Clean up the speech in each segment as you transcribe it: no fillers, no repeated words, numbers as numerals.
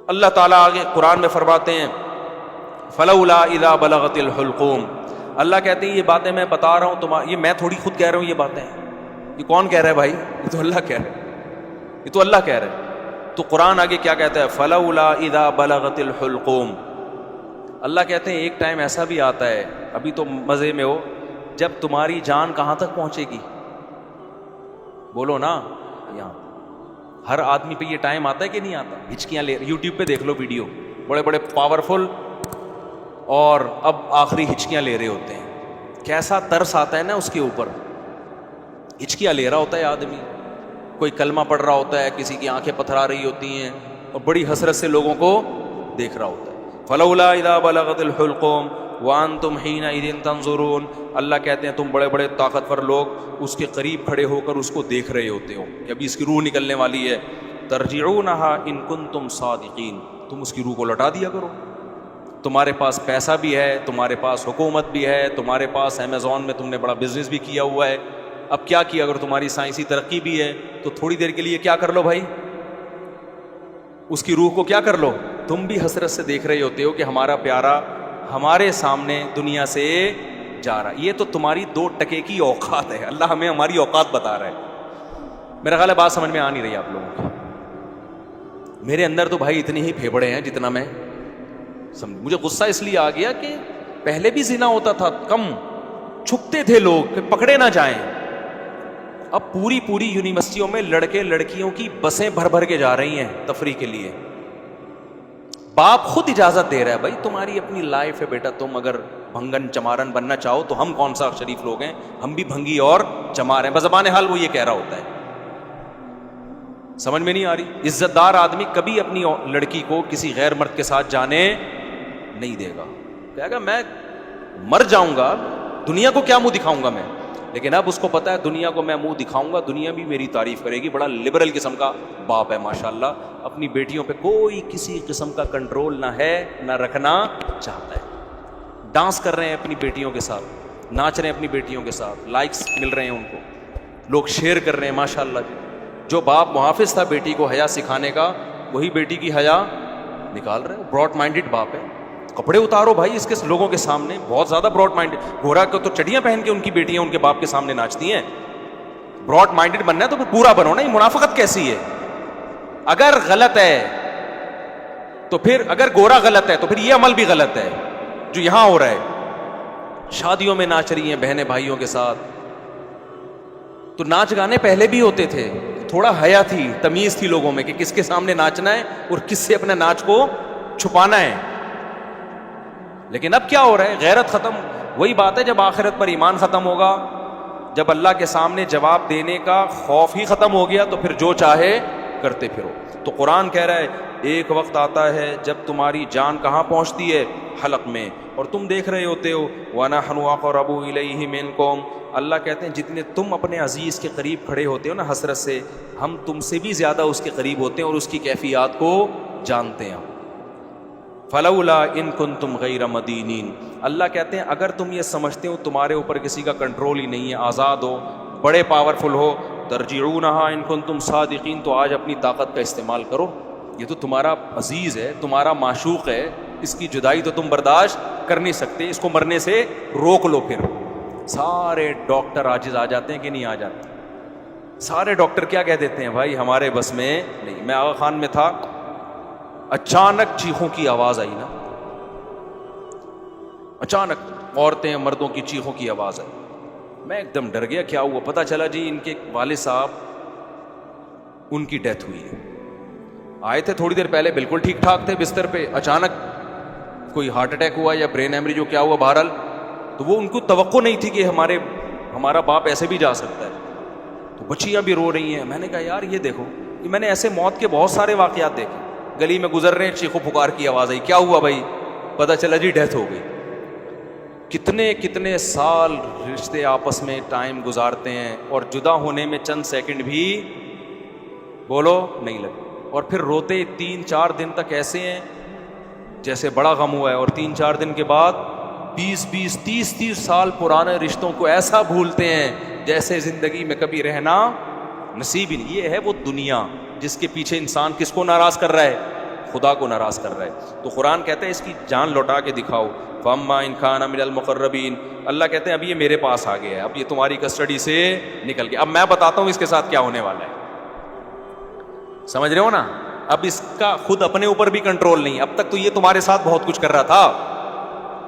اللہ تعالیٰ آگے قرآن میں فرماتے ہیں فلولا اذا بلغت الحلقوم، اللہ کہتے ہیں یہ باتیں میں بتا رہا ہوں یہ میں تھوڑی خود کہہ رہا ہوں، یہ باتیں یہ کون کہہ رہا ہے بھائی؟ یہ تو اللہ کہہ رہا ہے، یہ تو اللہ کہہ رہا ہے۔ تو قرآن آگے کیا کہتا ہے؟ فلولا اذا بلغت الحلقوم، اللہ کہتے ہیں ایک ٹائم ایسا بھی آتا ہے، ابھی تو مزے میں ہو، جب تمہاری جان کہاں تک پہنچے گی؟ بولو نا، یہاں ہر آدمی پہ یہ ٹائم آتا ہے کہ نہیں آتا؟ ہچکیاں لے، یوٹیوب پہ دیکھ لو ویڈیو، بڑے بڑے پاورفل اور اب آخری ہچکیاں لے رہے ہوتے ہیں، کیسا ترس آتا ہے نا اس کے اوپر، ہچکیاں لے رہا ہوتا ہے آدمی، کوئی کلمہ پڑھ رہا ہوتا ہے، کسی کی آنکھیں پتھرا رہی ہوتی ہیں اور بڑی حسرت سے لوگوں کو دیکھ رہا ہوتا ہے۔ فلولا اذا بلغت الحلقوم وانتم حینئذ تنظرون، اللہ کہتے ہیں تم بڑے بڑے طاقتور لوگ اس کے قریب کھڑے ہو کر اس کو دیکھ رہے ہوتے ہو، ابھی اس کی روح نکلنے والی ہے، ترجعونہا ان کنتم صادقین، تم اس کی روح کو لوٹا دیا کرو، تمہارے پاس پیسہ بھی ہے، تمہارے پاس حکومت بھی ہے، تمہارے پاس امیزون میں تم نے بڑا بزنس بھی کیا ہوا ہے، اب کیا کیا؟ اگر تمہاری سائنسی ترقی بھی ہے تو تھوڑی دیر کے لیے کیا کر لو بھائی، اس کی روح کو کیا کر لو، تم بھی حسرت سے دیکھ رہے ہوتے ہو کہ ہمارا پیارا ہمارے سامنے دنیا سے جا رہا ہے۔ یہ تو تمہاری 2 ٹکے کی اوقات ہے، اللہ ہمیں ہماری اوقات بتا رہا ہے۔ میرا خیال ہے بات سمجھ میں آ نہیں رہی آپ لوگوں کو، میرے اندر تو بھائی اتنے ہی پھیبڑے ہیں جتنا میں سمجھ، مجھے غصہ اس لیے آ گیا کہ پہلے بھی زنا ہوتا تھا، کم چھپتے تھے لوگ کہ پکڑے نہ جائیں، اب پوری یونیورسٹیوں میں لڑکے لڑکیوں کی بسیں بھر بھر کے جا رہی ہیں تفریح کے لیے، باپ خود اجازت دے رہا ہے، بھائی تمہاری اپنی لائف ہے بیٹا، تم اگر بھنگن چمارن بننا چاہو تو ہم کون سا شریف لوگ ہیں، ہم بھی بھنگی اور چمار ہیں، بزبان حال وہ یہ کہہ رہا ہوتا ہے۔ سمجھ میں نہیں آ رہی؟ عزت دار آدمی کبھی اپنی لڑکی کو کسی غیر مرد کے ساتھ جانے نہیں دے گا، کہے گا میں مر جاؤں گا، دنیا کو کیا منہ دکھاؤں گا میں، لیکن اب اس کو پتا ہے دنیا کو میں منہ دکھاؤں گا، دنیا بھی میری تعریف کرے گی، بڑا لبرل قسم کا باپ ہے ماشاءاللہ، اپنی بیٹیوں پہ کوئی کسی قسم کا کنٹرول نہ ہے نہ رکھنا چاہتا ہے، ڈانس کر رہے ہیں اپنی بیٹیوں کے ساتھ، ناچ رہے ہیں اپنی بیٹیوں کے ساتھ، لائکس مل رہے ہیں ان کو، لوگ شیئر کر رہے ہیں ماشاءاللہ جی۔ جو باپ محافظ تھا بیٹی کو حیا سکھانے کا، وہی بیٹی کی حیا نکال رہے ہیں، براڈ مائنڈڈ باپ ہے۔ کپڑے اتارو بھائی اس کے لوگوں کے سامنے، بہت زیادہ براڈ مائنڈڈ، گورا کو تو چڑیاں پہن کے ان کی بیٹیاں ان کے باپ کے سامنے ناچتی ہیں، براڈ مائنڈڈ بننا ہے تو پھر پورا بنو نا، یہ منافقت کیسی ہے؟ اگر غلط ہے تو پھر، اگر گورا غلط ہے تو پھر یہ عمل بھی غلط ہے جو یہاں ہو رہا ہے، شادیوں میں ناچ رہی ہیں بہنیں بھائیوں کے ساتھ، تو ناچ گانے پہلے بھی ہوتے تھے، تھوڑا حیا تھی، تمیز تھی لوگوں میں کہ کس کے سامنے ناچنا ہے اور کس سے اپنے ناچ کو چھپانا ہے، لیکن اب کیا ہو رہا ہے؟ غیرت ختم، وہی بات ہے جب آخرت پر ایمان ختم ہوگا، جب اللہ کے سامنے جواب دینے کا خوف ہی ختم ہو گیا تو پھر جو چاہے کرتے پھرو۔ تو قرآن کہہ رہا ہے ایک وقت آتا ہے جب تمہاری جان کہاں پہنچتی ہے؟ حلق میں، اور تم دیکھ رہے ہوتے ہو وَنَحْنُ أَقْرَبُ إِلَيْهِ مِنْكُمْ، اللہ کہتے ہیں جتنے تم اپنے عزیز کے قریب کھڑے ہوتے ہو نا حسرت سے، ہم تم سے بھی زیادہ اس کے قریب ہوتے ہیں اور اس کی کیفیات کو جانتے ہیں۔ فلولا ان کنتم غیر مدینین، اللہ کہتے ہیں اگر تم یہ سمجھتے ہو تمہارے اوپر کسی کا کنٹرول ہی نہیں ہے، آزاد ہو، بڑے پاورفل ہو، ترجعونہا ان کنتم صادقین، تو آج اپنی طاقت کا استعمال کرو، یہ تو تمہارا عزیز ہے، تمہارا معشوق ہے، اس کی جدائی تو تم برداشت کر نہیں سکتے، اس کو مرنے سے روک لو۔ پھر سارے ڈاکٹر عاجز آ جاتے ہیں کہ نہیں آ جاتے؟ سارے ڈاکٹر کیا کہہ دیتے ہیں؟ بھائی ہمارے بس میں نہیں۔ میں آغا خان میں تھا، اچانک چیخوں کی آواز آئی نا، اچانک عورتیں مردوں کی چیخوں کی آواز آئی، میں ایک دم ڈر گیا، کیا ہوا؟ پتہ چلا جی ان کے والد صاحب ان کی ڈیتھ ہوئی ہے، آئے تھے تھوڑی دیر پہلے بالکل ٹھیک ٹھاک تھے بستر پہ، اچانک کوئی ہارٹ اٹیک ہوا یا برین ہیمریج ہو، کیا ہوا بہرحال، تو وہ ان کو توقع نہیں تھی کہ ہمارا باپ ایسے بھی جا سکتا ہے، تو بچیاں بھی رو رہی ہیں۔ میں نے کہا یار یہ دیکھو، کہ میں نے ایسے موت کے بہت سارے واقعات دیکھے، گلی میں گزر رہے ہیں چیخو پکار کی آواز آئی، کیا ہوا بھائی؟ پتہ چلا جی ڈیتھ ہو گئی۔ کتنے سال رشتے آپس میں ٹائم گزارتے ہیں اور جدا ہونے میں چند سیکنڈ بھی بولو نہیں لگے، اور پھر روتے 3-4 دن تک ایسے ہیں جیسے بڑا غم ہوا ہے، اور 3-4 دن کے بعد 20-20 30-30 سال پرانے رشتوں کو ایسا بھولتے ہیں جیسے زندگی میں کبھی رہنا نصیب ہی نہیں۔ یہ ہے وہ دنیا جس کے پیچھے انسان کس کو ناراض کر رہا ہے؟ خدا کو ناراض کر رہا ہے. تو قرآن کہتا ہے اس کی جان لوٹا کے دکھاؤ. فَأَمَّا إِنْ كَانَ مِنَ الْمُقَرَّبِينَ, اللہ کہتے ہیں اب یہ میرے پاس آ گیا ہے, اب یہ تمہاری کسٹڈی سے نکل گیا, اب میں بتاتا ہوں اس کے ساتھ کیا ہونے والا ہے. سمجھ رہے ہو نا؟ اب اس کا خود اپنے اوپر بھی کنٹرول نہیں. اب تک تو یہ تمہارے ساتھ بہت کچھ کر رہا تھا,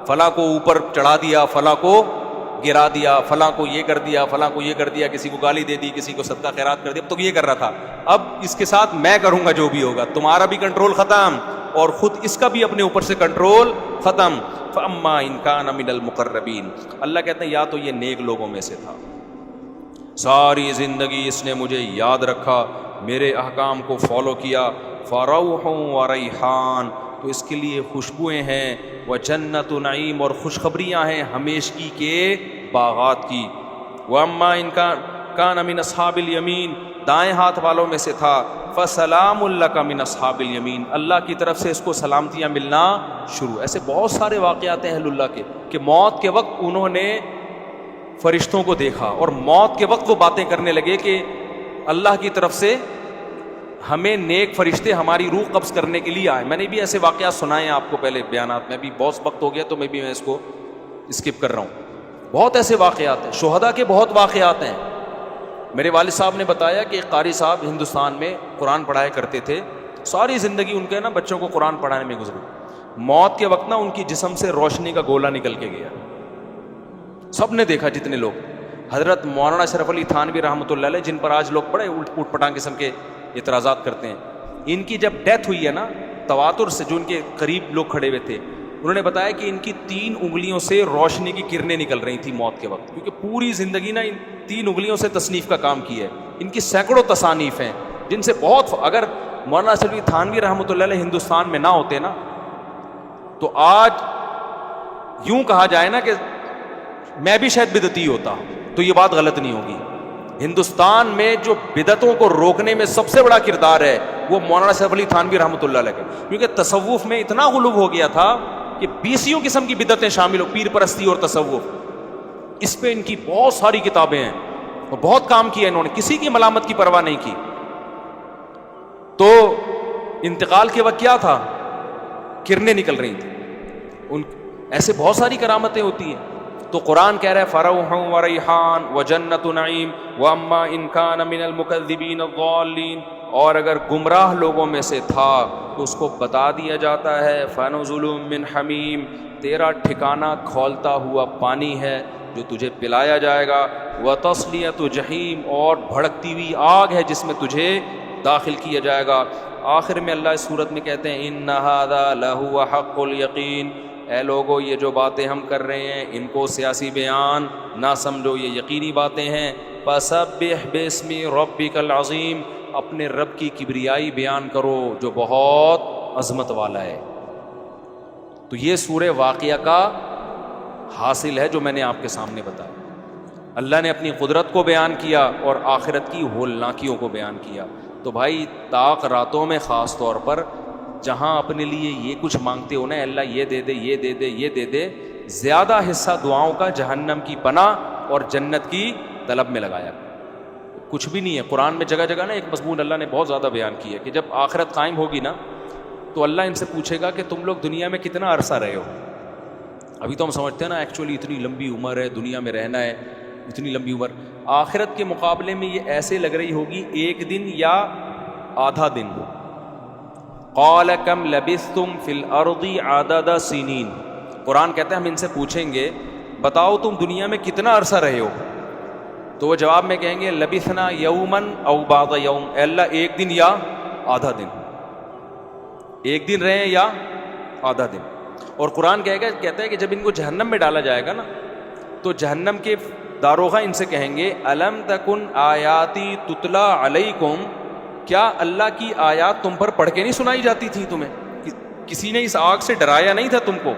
فلاں کو اوپر چڑھا دیا, فلاں کو گرا دیا, فلاں کو یہ کر دیا, فلاں کو یہ کر دیا, کسی کو گالی دے دی, کسی کو صدقہ خیرات کر دیا, اب تو یہ کر رہا تھا. اب اس کے ساتھ میں کروں گا جو بھی ہوگا, تمہارا بھی کنٹرول ختم اور خود اس کا بھی اپنے اوپر سے کنٹرول ختم. فَأَمَّا إِنْ كَانَ مِنَ الْمُقَرَّبِينَ, اللہ کہتے ہیں یا تو یہ نیک لوگوں میں سے تھا, ساری زندگی اس نے مجھے یاد رکھا, میرے احکام کو فالو کیا, فَرَوْحٌ وَرَيْحَانٌ, تو اس کے لیے خوشبوئیں ہیں, وَجَنَّتُ نعیم, اور خوشخبریاں ہیں ہمیشگی کے باغات کی. وَأَمَّا إِنْ كَانَ مِنْ أَصْحَابِ الْيَمِينَ, دائیں ہاتھ والوں میں سے تھا, فَسَلَامٌ لَكَ مِنْ أَصْحَابِ الْيَمِينَ, اللہ کی طرف سے اس کو سلامتیاں ملنا شروع. ایسے بہت سارے واقعات ہیں اہل اللہ کے کہ موت کے وقت انہوں نے فرشتوں کو دیکھا اور موت کے وقت وہ باتیں کرنے لگے کہ اللہ کی طرف سے ہمیں نیک فرشتے ہماری روح قبض کرنے کے لیے آئے. میں نے بھی ایسے واقعات سنائے ہیں آپ کو پہلے بیانات میں, بھی بہت وقت ہو گیا تو میں اس کو اسکپ کر رہا ہوں. بہت ایسے واقعات ہیں, شہداء کے بہت واقعات ہیں. میرے والد صاحب نے بتایا کہ ایک قاری صاحب ہندوستان میں قرآن پڑھایا کرتے تھے, ساری زندگی ان کے نا بچوں کو قرآن پڑھانے میں گزری. موت کے وقت نا ان کی جسم سے روشنی کا گولا نکل کے گیا, سب نے دیکھا جتنے لوگ. حضرت مولانا اشرف علی تھانوی رحمۃ اللہ علیہ, جن پر آج لوگ بڑے اوٹ پٹانگ قسم کے اعتراضات کرتے ہیں, ان کی جب ڈیتھ ہوئی ہے نا, تواتر سے جو ان کے قریب لوگ کھڑے ہوئے تھے, انہوں نے بتایا کہ ان کی 3 انگلیوں سے روشنی کی کرنیں نکل رہی تھی موت کے وقت, کیونکہ پوری زندگی نا ان 3 انگلیوں سے تصنیف کا کام کیا ہے. ان کی سینکڑوں تصانیف ہیں جن سے بہت, اگر مولانا اشرف علی تھانوی رحمۃ اللہ علیہ ہندوستان میں نہ ہوتے نا تو آج یوں کہا جائے نا کہ میں بھی شاید بدعتی ہوتا, تو یہ بات غلط نہیں ہوگی. ہندوستان میں جو بدعتوں کو روکنے میں سب سے بڑا کردار ہے وہ مولانا اشرف علی تھانوی رحمۃ اللہ علیہ کا, کیونکہ تصوف میں اتنا غلو ہو گیا تھا کہ 20 قسم کی بدعتیں شامل ہو, پیر پرستی اور تصوف, اس پہ ان کی بہت ساری کتابیں ہیں اور بہت کام کیا انہوں نے, کسی کی ملامت کی پرواہ نہیں کی. تو انتقال کے وقت کیا تھا, کرنیں نکل رہی تھیں. ان ایسے بہت ساری کرامتیں ہوتی ہیں. تو قرآن کہہ رہا ہے فروح و ریحان و جنت نعیم واما ان کان من المکذبین الضالین, اور اگر گمراہ لوگوں میں سے تھا تو اس کو بتا دیا جاتا ہے فنزل من حمیم, تیرا ٹھکانہ کھولتا ہوا پانی ہے جو تجھے پلایا جائے گا, وتصلیۃ جحیم, اور بھڑکتی ہوئی آگ ہے جس میں تجھے داخل کیا جائے گا. آخر میں اللہ اس صورت میں کہتے ہیں ان ھذا لہو حق الیقین, اے لوگو یہ جو باتیں ہم کر رہے ہیں ان کو سیاسی بیان نہ سمجھو, یہ یقینی باتیں ہیں. فسبح باسم ربک العظیم, اپنے رب کی کبریائی بیان کرو جو بہت عظمت والا ہے. تو یہ سورہ واقعہ کا حاصل ہے جو میں نے آپ کے سامنے بتایا. اللہ نے اپنی قدرت کو بیان کیا اور آخرت کی ہولناکیوں کو بیان کیا. تو بھائی طاق راتوں میں خاص طور پر جہاں اپنے لیے یہ کچھ مانگتے ہو نا, اللہ یہ دے دے, یہ دے دے, یہ دے دے, زیادہ حصہ دعاؤں کا جہنم کی پناہ اور جنت کی طلب میں لگایا. کچھ بھی نہیں ہے. قرآن میں جگہ جگہ نا ایک مضمون اللہ نے بہت زیادہ بیان کیا ہے کہ جب آخرت قائم ہوگی نا تو اللہ ان سے پوچھے گا کہ تم لوگ دنیا میں کتنا عرصہ رہے ہو. ابھی تو ہم سمجھتے ہیں نا ایکچولی اتنی لمبی عمر ہے, دنیا میں رہنا ہے, اتنی لمبی عمر. آخرت کے مقابلے میں یہ ایسے لگ رہی ہوگی 1 دن یا آدھا دن. قال کم لبثتم فی الارض عدد سنین, قرآن کہتا ہے ہم ان سے پوچھیں گے بتاؤ تم دنیا میں کتنا عرصہ رہے ہو, تو وہ جواب میں کہیں گے لبثنا یوما او بعض یوم, اے اللہ 1 دن یا آدھا دن, 1 دن رہے یا آدھا دن. اور قرآن کہتا ہے کہ جب ان کو جہنم میں ڈالا جائے گا نا تو جہنم کے داروغہ ان سے کہیں گے الم تکن آیاتی تتلا علیکم, کیا اللہ کی آیات تم پر پڑھ کے نہیں سنائی جاتی تھی تمہیں, کسی نے اس آگ سے ڈرایا نہیں تھا تم کو,